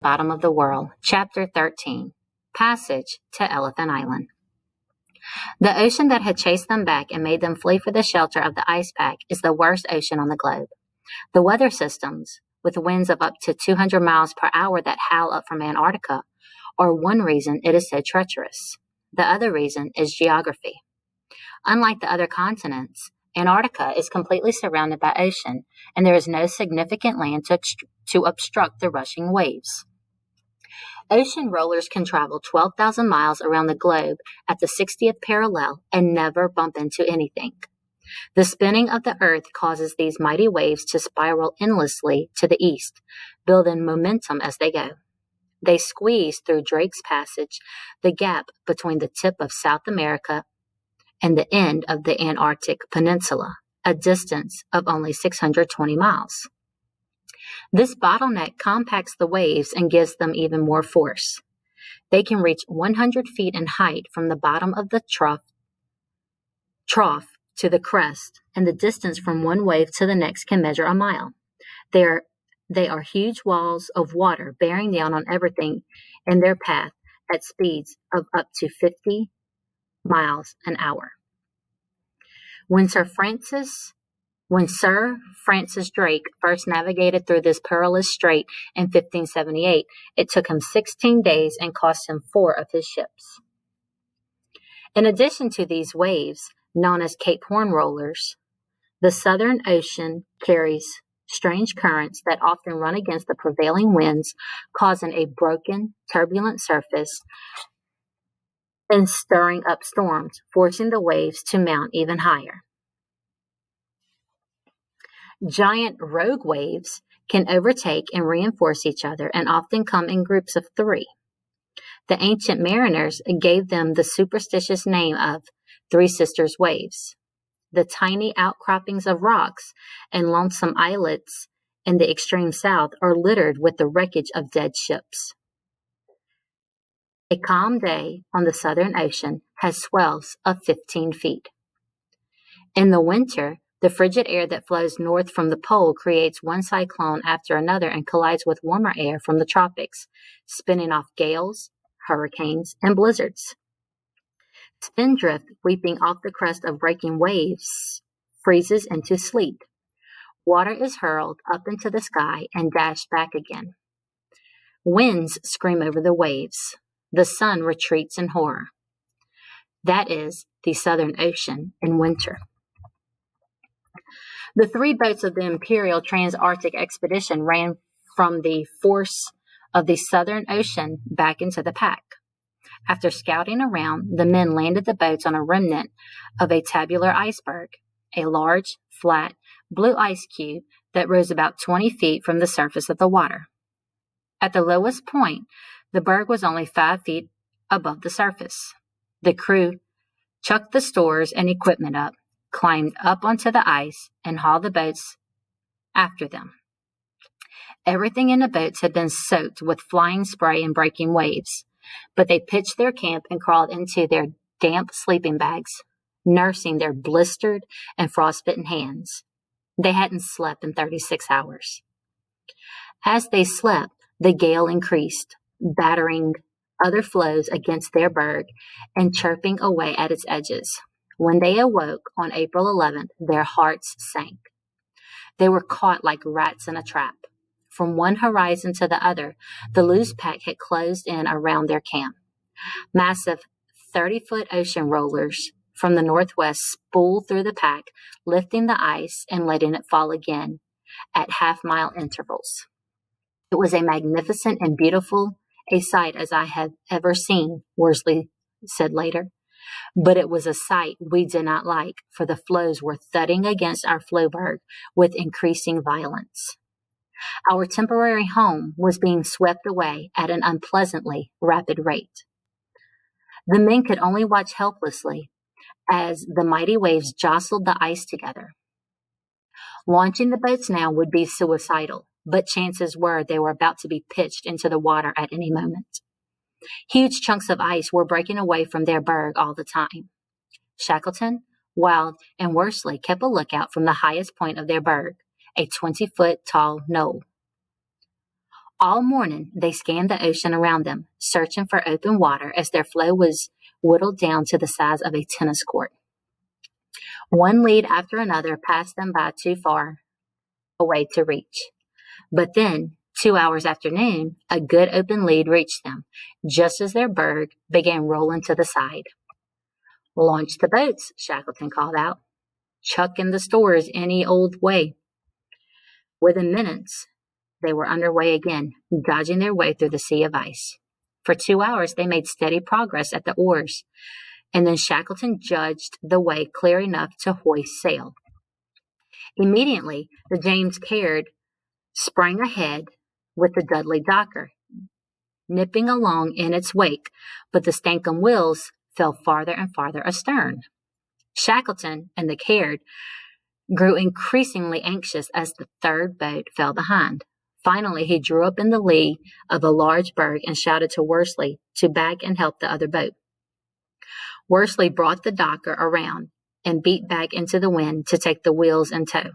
Bottom of the World, Chapter 13, Passage to Elephant Island. The ocean that had chased them back and made them flee for the shelter of the ice pack is the worst ocean on the globe. The weather systems, with winds of up to 200 miles per hour that howl up from Antarctica, are one reason it is so treacherous. The other reason is geography. Unlike the other continents, Antarctica is completely surrounded by ocean, and there is no significant land to obstruct the rushing waves. Ocean rollers can travel 12,000 miles around the globe at the 60th parallel and never bump into anything. The spinning of the earth causes these mighty waves to spiral endlessly to the east, building momentum as they go. They squeeze through Drake's Passage, the gap between the tip of South America and the end of the Antarctic Peninsula, a distance of only 620 miles. This bottleneck compacts the waves and gives them even more force. They can reach 100 feet in height from the bottom of the trough to the crest, and the distance from one wave to the next can measure a mile. They are huge walls of water bearing down on everything in their path at speeds of up to 50 miles an hour. When Sir Francis Drake first navigated through this perilous strait in 1578, it took him 16 days and cost him 4 of his ships. In addition to these waves, known as Cape Horn rollers, the Southern Ocean carries strange currents that often run against the prevailing winds, causing a broken, turbulent surface and stirring up storms, forcing the waves to mount even higher. Giant rogue waves can overtake and reinforce each other and often come in groups of 3. The ancient mariners gave them the superstitious name of Three Sisters waves. The tiny outcroppings of rocks and lonesome islets in the extreme south are littered with the wreckage of dead ships. A calm day on the Southern Ocean has swells of 15 feet. In the winter, the frigid air that flows north from the pole creates one cyclone after another and collides with warmer air from the tropics, spinning off gales, hurricanes, and blizzards. Spindrift, weeping off the crest of breaking waves, freezes into sleet. Water is hurled up into the sky and dashed back again. Winds scream over the waves. The sun retreats in horror. That is the Southern Ocean in winter. The 3 boats of the Imperial Trans-Arctic Expedition ran from the force of the Southern Ocean back into the pack. After scouting around, the men landed the boats on a remnant of a tabular iceberg, a large, flat, blue ice cube that rose about 20 feet from the surface of the water. At the lowest point, the berg was only 5 feet above the surface. The crew chucked the stores and equipment up, climbed up onto the ice, and hauled the boats after them. Everything in the boats had been soaked with flying spray and breaking waves, but they pitched their camp and crawled into their damp sleeping bags, nursing their blistered and frostbitten hands. They hadn't slept in 36 hours. As they slept, the gale increased, battering other floes against their berg and chirping away at its edges. When they awoke on April 11th, their hearts sank. They were caught like rats in a trap. From one horizon to the other, the loose pack had closed in around their camp. Massive 30-foot ocean rollers from the northwest spooled through the pack, lifting the ice and letting it fall again at half-mile intervals. It was a magnificent and beautiful a sight as I have ever seen, Worsley said later. But it was a sight we did not like, for the floes were thudding against our flowberg with increasing violence. Our temporary home was being swept away at an unpleasantly rapid rate. The men could only watch helplessly as the mighty waves jostled the ice together. Launching the boats now would be suicidal, but chances were they were about to be pitched into the water at any moment. Huge chunks of ice were breaking away from their berg all the time. Shackleton, Wild, and Worsley kept a lookout from the highest point of their berg, a 20-foot tall knoll. All morning, they scanned the ocean around them, searching for open water as their floe was whittled down to the size of a tennis court. One lead after another passed them by too far away to reach. But then, 2 hours after noon, a good open lead reached them, just as their berg began rolling to the side. "Launch the boats," Shackleton called out. "Chuck in the stores any old way." Within minutes, they were underway again, dodging their way through the sea of ice. For 2 hours, they made steady progress at the oars, and then Shackleton judged the way clear enough to hoist sail. Immediately, the James Caird sprang ahead with the Dudley Docker, nipping along in its wake, but the Stankham Wills fell farther and farther astern. Shackleton and the Caird grew increasingly anxious as the third boat fell behind. Finally, he drew up in the lee of a large berg and shouted to Worsley to back and help the other boat. Worsley brought the Docker around and beat back into the wind to take the wheels in tow.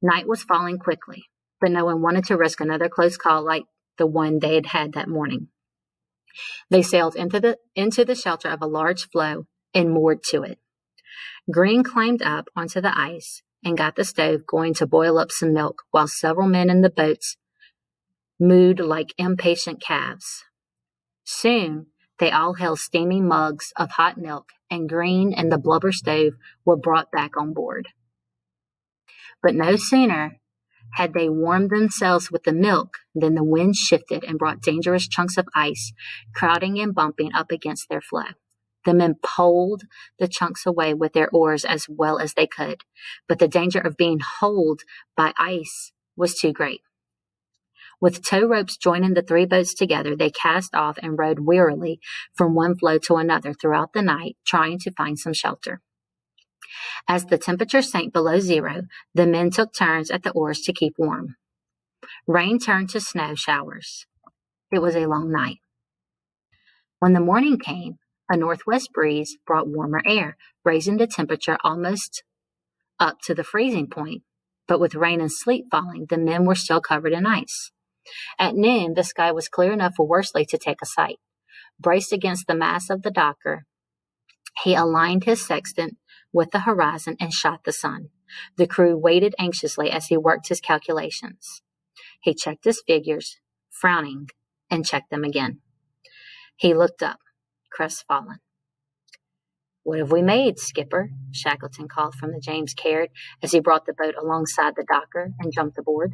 Night was falling quickly, but no one wanted to risk another close call like the one they had had that morning. They sailed into the shelter of a large floe and moored to it. Green climbed up onto the ice and got the stove going to boil up some milk, while several men in the boats mooed like impatient calves. Soon, they all held steaming mugs of hot milk, and Green and the blubber stove were brought back on board. But no sooner had they warmed themselves with the milk than the wind shifted and brought dangerous chunks of ice crowding and bumping up against their floe. The men poled the chunks away with their oars as well as they could, but the danger of being holed by ice was too great. With tow ropes joining the three boats together, they cast off and rowed wearily from one floe to another throughout the night, trying to find some shelter. As the temperature sank below zero, the men took turns at the oars to keep warm. Rain turned to snow showers. It was a long night. When the morning came, a northwest breeze brought warmer air, raising the temperature almost up to the freezing point. But with rain and sleet falling, the men were still covered in ice. At noon, the sky was clear enough for Worsley to take a sight. Braced against the mast of the Docker, he aligned his sextant with the horizon and shot the sun. The crew waited anxiously as he worked his calculations. He checked his figures, frowning, and checked them again. He looked up, crestfallen. "What have we made, Skipper?" Shackleton called from the James Caird as he brought the boat alongside the Docker and jumped aboard.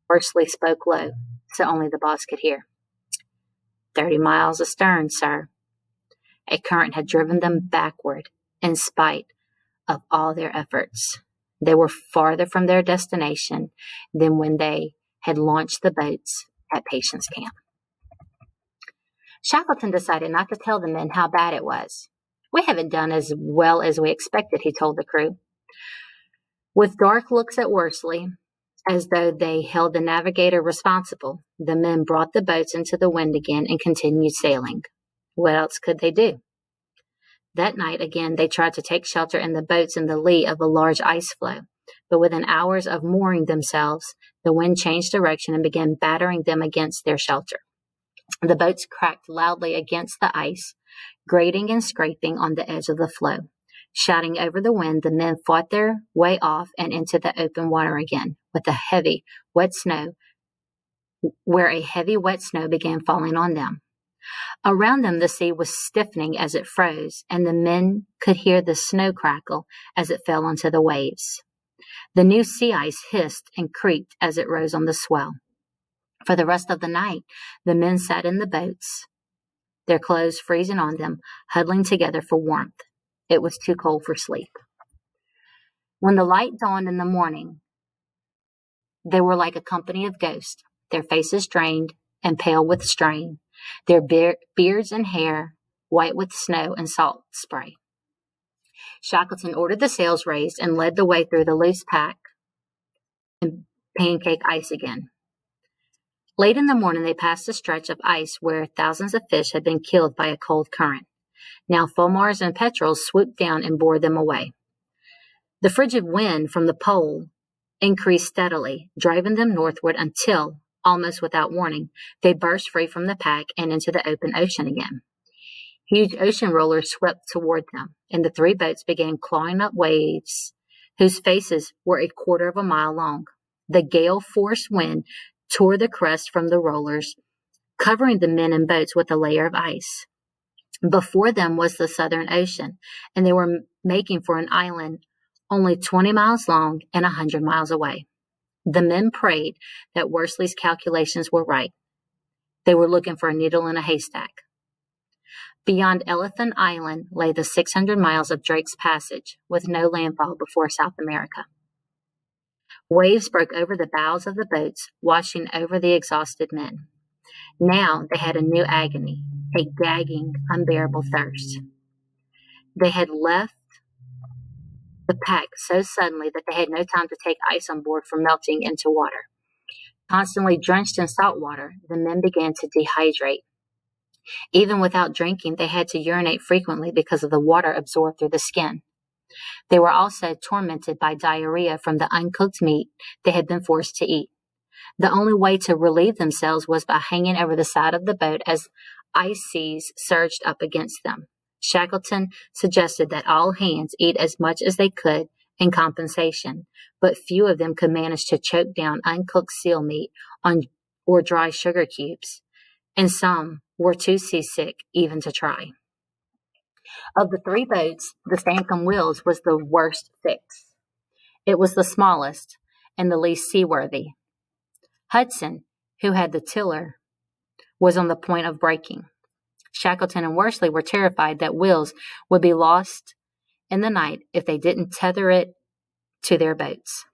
Worsley spoke low, so only the boss could hear. 30 miles astern, sir." A current had driven them backward in spite of all their efforts. They were farther from their destination than when they had launched the boats at Patience Camp. Shackleton decided not to tell the men how bad it was. "We haven't done as well as we expected," he told the crew. With dark looks at Worsley, as though they held the navigator responsible, the men brought the boats into the wind again and continued sailing. What else could they do? That night again, they tried to take shelter in the boats in the lee of a large ice floe, but within hours of mooring themselves, the wind changed direction and began battering them against their shelter. The boats cracked loudly against the ice, grating and scraping on the edge of the floe. Shouting over the wind, the men fought their way off and into the open water again, with a heavy, wet snow, where a heavy, wet snow began falling on them. Around them, the sea was stiffening as it froze, and the men could hear the snow crackle as it fell onto the waves. The new sea ice hissed and creaked as it rose on the swell. For the rest of the night, the men sat in the boats, their clothes freezing on them, huddling together for warmth. It was too cold for sleep. When the light dawned in the morning, they were like a company of ghosts, their faces drained and pale with strain, their beards and hair white with snow and salt spray. Shackleton ordered the sails raised and led the way through the loose pack and pancake ice again. Late in the morning, they passed a stretch of ice where thousands of fish had been killed by a cold current. Now fulmars and petrels swooped down and bore them away. The frigid wind from the pole increased steadily, driving them northward until, Almost without warning, they burst free from the pack and into the open ocean again. Huge ocean rollers swept toward them, and the three boats began clawing up waves whose faces were a quarter of a mile long. The gale-force wind tore the crust from the rollers, covering the men and boats with a layer of ice. Before them was the Southern Ocean, and they were making for an island only 20 miles long and 100 miles away. The men prayed that Worsley's calculations were right. They were looking for a needle in a haystack. Beyond Elephant Island lay the 600 miles of Drake's Passage, with no landfall before South America. Waves broke over the bows of the boats, washing over the exhausted men. Now they had a new agony, a gagging, unbearable thirst. They had left the pack so suddenly that they had no time to take ice on board for melting into water. Constantly drenched in salt water, the men began to dehydrate. Even without drinking, they had to urinate frequently because of the water absorbed through the skin. They were also tormented by diarrhea from the uncooked meat they had been forced to eat. The only way to relieve themselves was by hanging over the side of the boat as ice seas surged up against them. Shackleton suggested that all hands eat as much as they could in compensation, but few of them could manage to choke down uncooked seal meat or dry sugar cubes, and some were too seasick even to try. Of the three boats, the Stancomb Wills was the worst fix. It was the smallest and the least seaworthy. Hudson, who had the tiller, was on the point of breaking. Shackleton and Worsley were terrified that Wills would be lost in the night if they didn't tether it to their boats.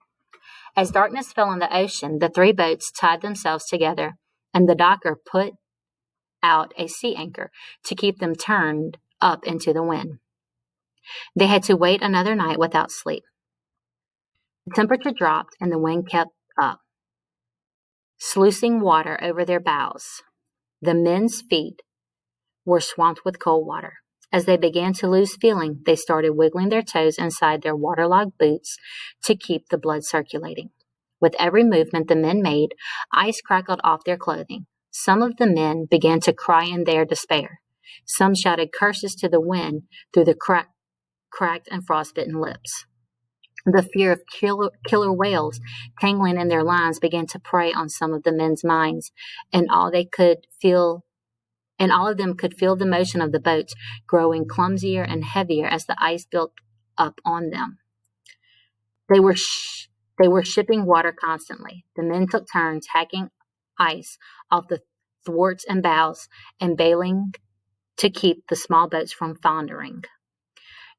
As darkness fell on the ocean, the three boats tied themselves together, and the docker put out a sea anchor to keep them turned up into the wind. They had to wait another night without sleep. The temperature dropped and the wind kept up, sluicing water over their bows. The men's feet were swamped with cold water. As they began to lose feeling, they started wiggling their toes inside their waterlogged boots to keep the blood circulating. With every movement the men made, ice crackled off their clothing. Some of the men began to cry in their despair. Some shouted curses to the wind through the cracked and frostbitten lips. The fear of killer whales tangling in their lines began to prey on some of the men's minds, and all of them could feel the motion of the boats growing clumsier and heavier as the ice built up on them. They were shipping water constantly. The men took turns hacking ice off the thwarts and bows and bailing to keep the small boats from foundering.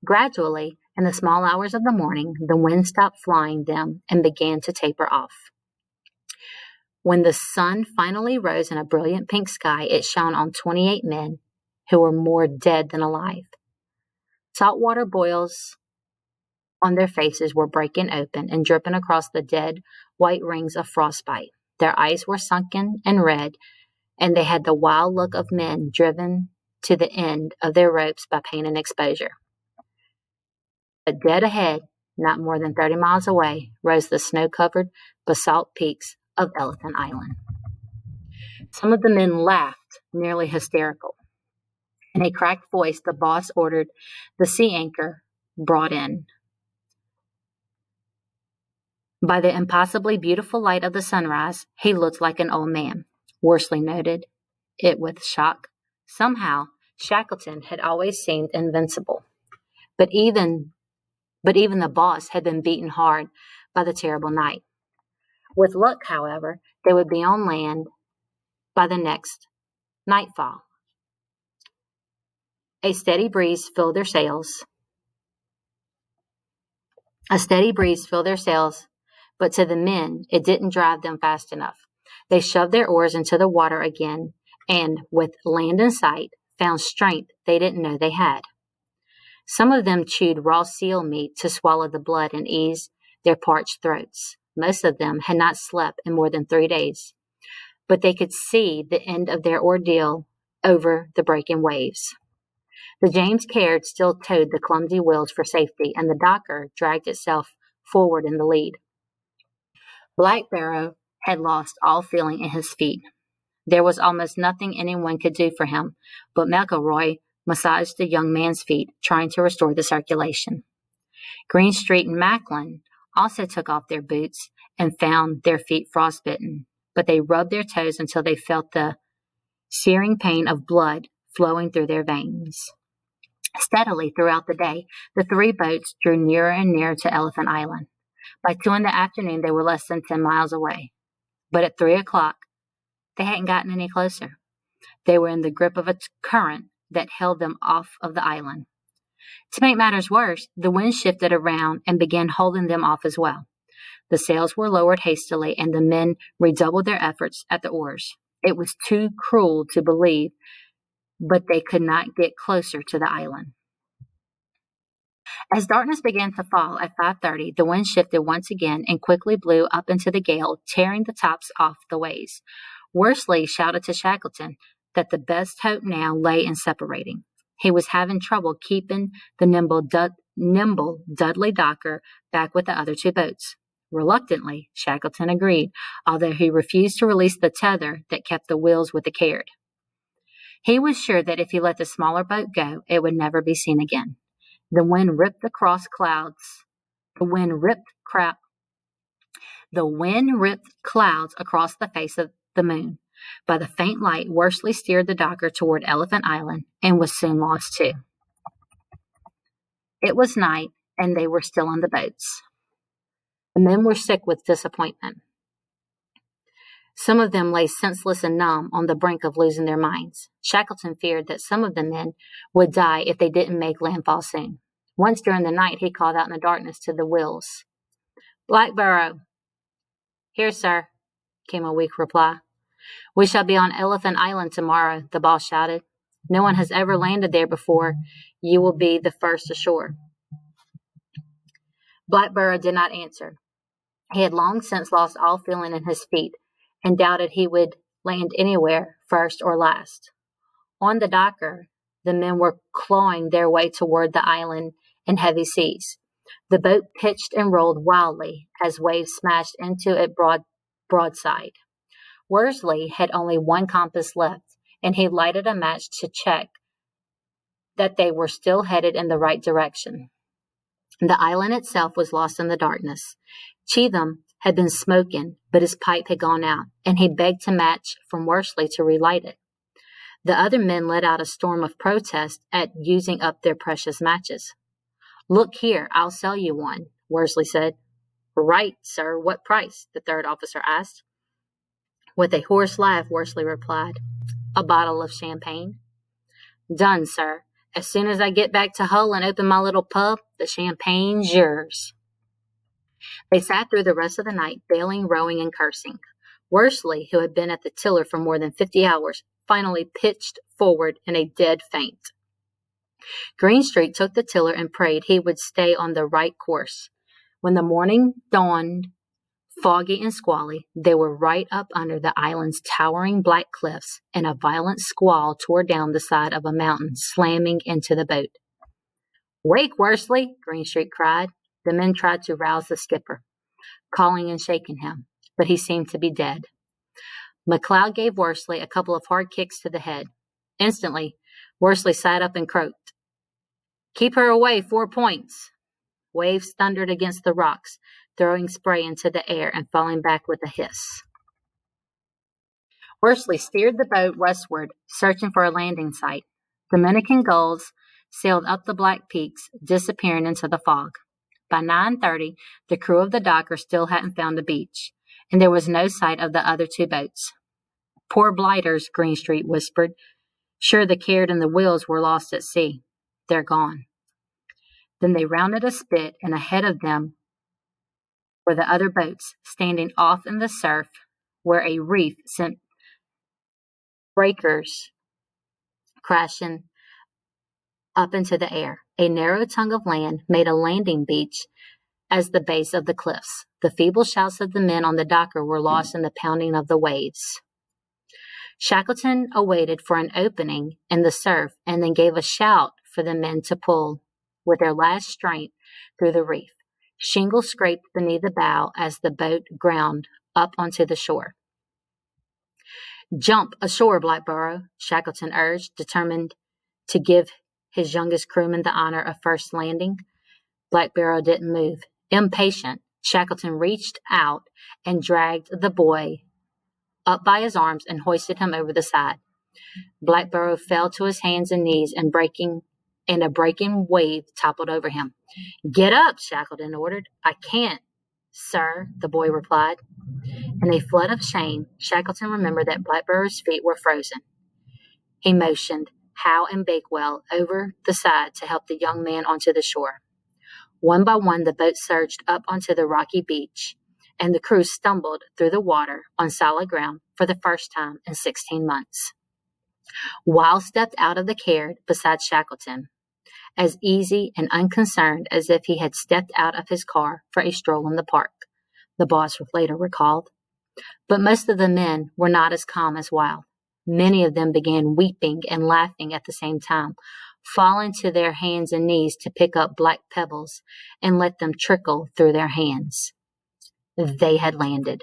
Gradually, in the small hours of the morning, the wind stopped flying them and began to taper off. When the sun finally rose in a brilliant pink sky, it shone on 28 men who were more dead than alive. Saltwater boils on their faces were breaking open and dripping across the dead white rings of frostbite. Their eyes were sunken and red, and they had the wild look of men driven to the end of their ropes by pain and exposure. But dead ahead, not more than 30 miles away, rose the snow-covered basalt peaks of Elephant Island. Some of the men laughed, nearly hysterical. In a cracked voice, the boss ordered the sea anchor brought in. By the impossibly beautiful light of the sunrise, he looked like an old man. Worsley noted it with shock. Somehow, Shackleton had always seemed invincible. But even the boss had been beaten hard by the terrible night. With luck, however, they would be on land by the next nightfall. A steady breeze filled their sails, but to the men, it didn't drive them fast enough. They shoved their oars into the water again, and, with land in sight, found strength they didn't know they had. Some of them chewed raw seal meat to swallow the blood and ease their parched throats. Most of them had not slept in more than 3 days, but they could see the end of their ordeal over the breaking waves. The James Caird still towed the clumsy wheels for safety, and the docker dragged itself forward in the lead. Blackbarrow had lost all feeling in his feet. There was almost nothing anyone could do for him, but McElroy massaged the young man's feet, trying to restore the circulation. Greenstreet and Macklin also took off their boots and found their feet frostbitten, but they rubbed their toes until they felt the searing pain of blood flowing through their veins. Steadily throughout the day, the three boats drew nearer and nearer to Elephant Island. By 2 in the afternoon, they were less than 10 miles away. But at 3 o'clock, they hadn't gotten any closer. They were in the grip of a current that held them off of the island. To make matters worse, the wind shifted around and began holding them off as well. The sails were lowered hastily, and the men redoubled their efforts at the oars. It was too cruel to believe, but they could not get closer to the island. As darkness began to fall at 5:30, the wind shifted once again and quickly blew up into the gale, tearing the tops off the waves. Worsley shouted to Shackleton that the best hope now lay in separating. He was having trouble keeping the nimble Dudley Docker back with the other two boats. Reluctantly, Shackleton agreed, although he refused to release the tether that kept the wheels with the caird. He was sure that if he let the smaller boat go, it would never be seen again. The wind ripped clouds across the face of the moon. By the faint light, Worsley steered the Docker toward Elephant Island and was soon lost too. It was night, and they were still on the boats. The men were sick with disappointment. Some of them lay senseless and numb on the brink of losing their minds. Shackleton feared that some of the men would die if they didn't make landfall soon. Once during the night, he called out in the darkness to the wheels. "Blackborough." "Here, sir," came a weak reply. "We shall be on Elephant Island tomorrow," the boss shouted. "No one has ever landed there before. You will be the first ashore." Blackborough did not answer. He had long since lost all feeling in his feet and doubted he would land anywhere, first or last. On the Docker, the men were clawing their way toward the island in heavy seas. The boat pitched and rolled wildly as waves smashed into it broadside. Worsley had only one compass left, and he lighted a match to check that they were still headed in the right direction. The island itself was lost in the darkness. Cheatham had been smoking, but his pipe had gone out, and he begged a match from Worsley to relight it. The other men let out a storm of protest at using up their precious matches. "Look here, I'll sell you one," Worsley said. "Right, sir. What price?" the third officer asked. With a hoarse laugh, Worsley replied, "A bottle of champagne." "Done, sir. As soon as I get back to Hull and open my little pub, the champagne's yours." They sat through the rest of the night, bailing, rowing, and cursing. Worsley, who had been at the tiller for more than 50 hours, finally pitched forward in a dead faint. Greenstreet took the tiller and prayed he would stay on the right course. When the morning dawned, foggy and squally, they were right up under the island's towering black cliffs, and a violent squall tore down the side of a mountain, slamming into the boat. "Wake, Worsley!" Greenstreet cried. The men tried to rouse the skipper, calling and shaking him, but he seemed to be dead. McLeod gave Worsley a couple of hard kicks to the head. Instantly, Worsley sat up and croaked, "Keep her away, 4 points." Waves thundered against the rocks, throwing spray into the air and falling back with a hiss. Worsley steered the boat westward, searching for a landing site. Dominican gulls sailed up the black peaks, disappearing into the fog. By 9:30, the crew of the Docker still hadn't found a beach, and there was no sight of the other two boats. "Poor blighters," Greenstreet whispered. "Sure the caird and the wheels were lost at sea. They're gone." Then they rounded a spit, and ahead of them were the other boats, standing off in the surf where a reef sent breakers crashing up into the air. A narrow tongue of land made a landing beach as the base of the cliffs. The feeble shouts of the men on the Docker were lost in the pounding of the waves. Shackleton awaited for an opening in the surf and then gave a shout for the men to pull with their last strength through the reef. Shingle scraped beneath the bow as the boat ground up onto the shore. "Jump ashore, Blackborough," Shackleton urged, determined to give his youngest crewman the honor of first landing. Blackborough didn't move. Impatient, Shackleton reached out and dragged the boy up by his arms and hoisted him over the side. Blackborough fell to his hands and knees, and a breaking wave toppled over him. "Get up," Shackleton ordered. "I can't, sir," the boy replied. In a flood of shame, Shackleton remembered that Blackborough's feet were frozen. He motioned Howe and Bakewell over the side to help the young man onto the shore. One by one, the boat surged up onto the rocky beach, and the crew stumbled through the water on solid ground for the first time in 16 months. Wild stepped out of the cairn beside Shackleton, as easy and unconcerned as if he had stepped out of his car for a stroll in the park, the boss later recalled. But most of the men were not as calm as Wild. Many of them began weeping and laughing at the same time, falling to their hands and knees to pick up black pebbles and let them trickle through their hands. They had landed.